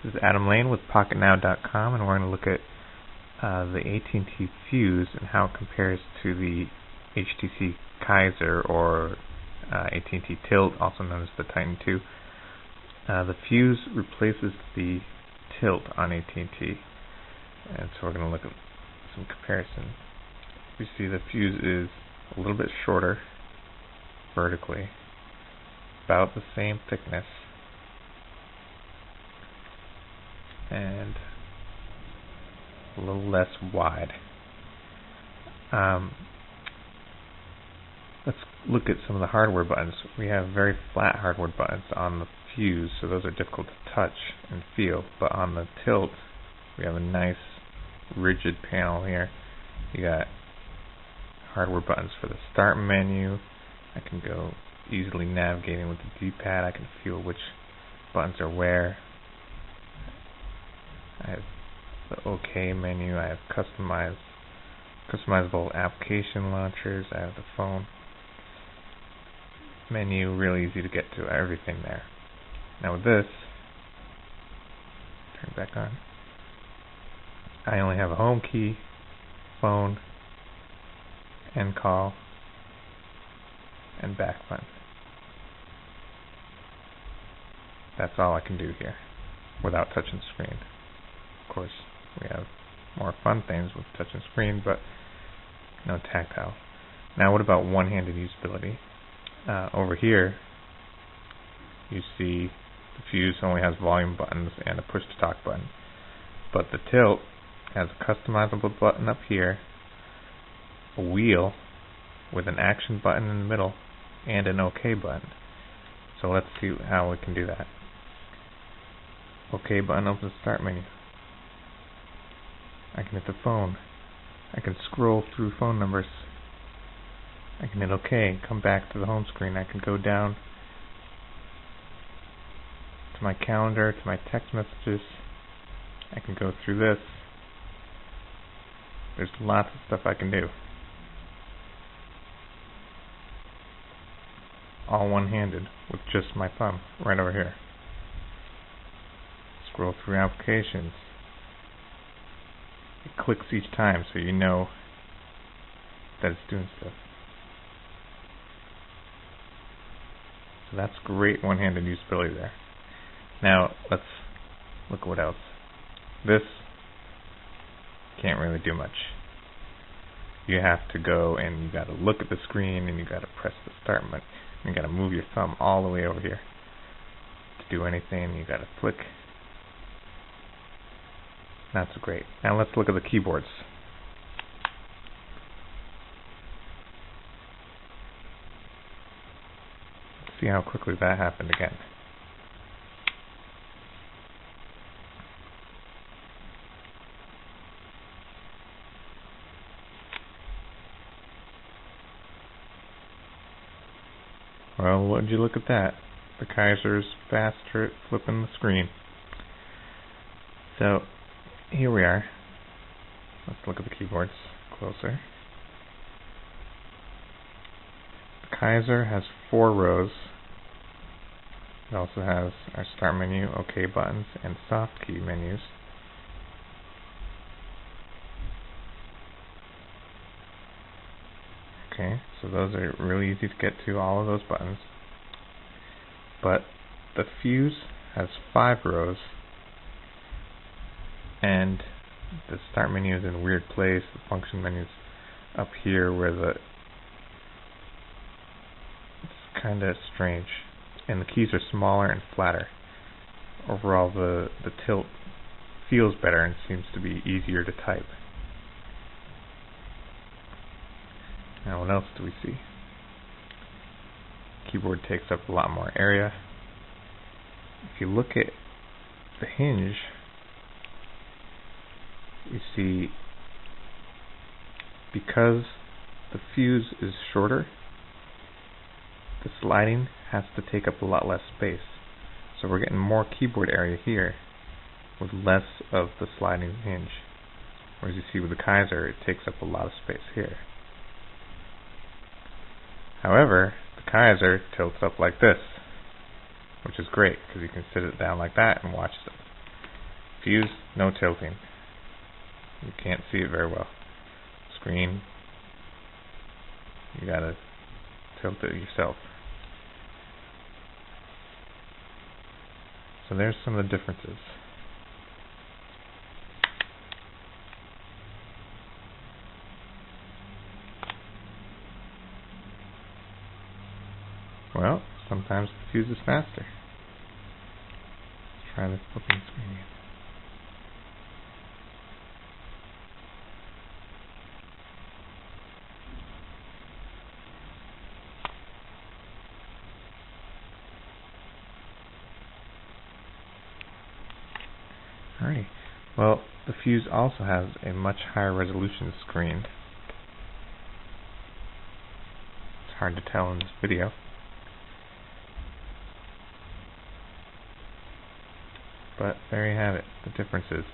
This is Adam Lane with Pocketnow.com, and we're going to look at the ATT Fuze and how it compares to the HTC Kaiser or ATT Tilt, also known as the TyTN II. The Fuze replaces the Tilt on ATT, and so we're going to look at some comparison. You see the Fuze is a little bit shorter vertically, about the same thickness, and a little less wide. Let's look at some of the hardware buttons. We have very flat hardware buttons on the Fuze, so those are difficult to touch and feel, but on the Tilt we have a nice rigid panel here. You got hardware buttons for the start menu. I can go easily navigating with the D-pad. I can feel which buttons are where. I have the OK menu. I have customizable application launchers. I have the phone menu, really easy to get to everything there. Now with this, turn it back on, I only have a home key, phone, end call, and back button. That's all I can do here without touching the screen. Of course, we have more fun things with touch and screen, but no tactile. Now what about one-handed usability? Over here you see the Fuze only has volume buttons and a push-to-talk button, but the Tilt has a customizable button up here, a wheel with an action button in the middle, and an OK button. So let's see how we can do that. OK button opens the start menu. I can hit the phone. I can scroll through phone numbers. I can hit OK, come back to the home screen. I can go down to my calendar, to my text messages. I can go through this. There's lots of stuff I can do, all one-handed with just my thumb right over here. Scroll through applications. It clicks each time so you know that it's doing stuff. So that's great one-handed usability there. Now let's look at what else. This can't really do much. You have to go and you got to look at the screen and you got to press the start button. You got to move your thumb all the way over here to do anything. You got to flick. Not so great. Now let's look at the keyboards. Let's see how quickly that happened again. Well, what did you look at that? The Kaiser's faster at flipping the screen. So here we are. Let's look at the keyboards closer. The Kaiser has 4 rows. It also has our start menu, OK buttons, and soft key menus. Okay, so those are really easy to get to, all of those buttons. But the Fuze has 5 rows, and the start menu is in a weird place. The function menu is up here where it's kind of strange, and the keys are smaller and flatter. Overall, the Tilt feels better and seems to be easier to type. Now what else do we see? Keyboard takes up a lot more area. If you look at the hinge, you see because the Fuze is shorter, the sliding has to take up a lot less space. So we're getting more keyboard area here with less of the sliding hinge. Whereas you see with the Kaiser, it takes up a lot of space here. However, the Kaiser tilts up like this, which is great because you can sit it down like that and watch it. Fuse, no tilting. You can't see it very well. Screen, you gotta tilt it yourself. So there's some of the differences. Well, sometimes the fuse is faster. Let's try the flipping screen. Alrighty. Well, the Fuse also has a much higher resolution screen. It's hard to tell in this video. But there you have it, the differences.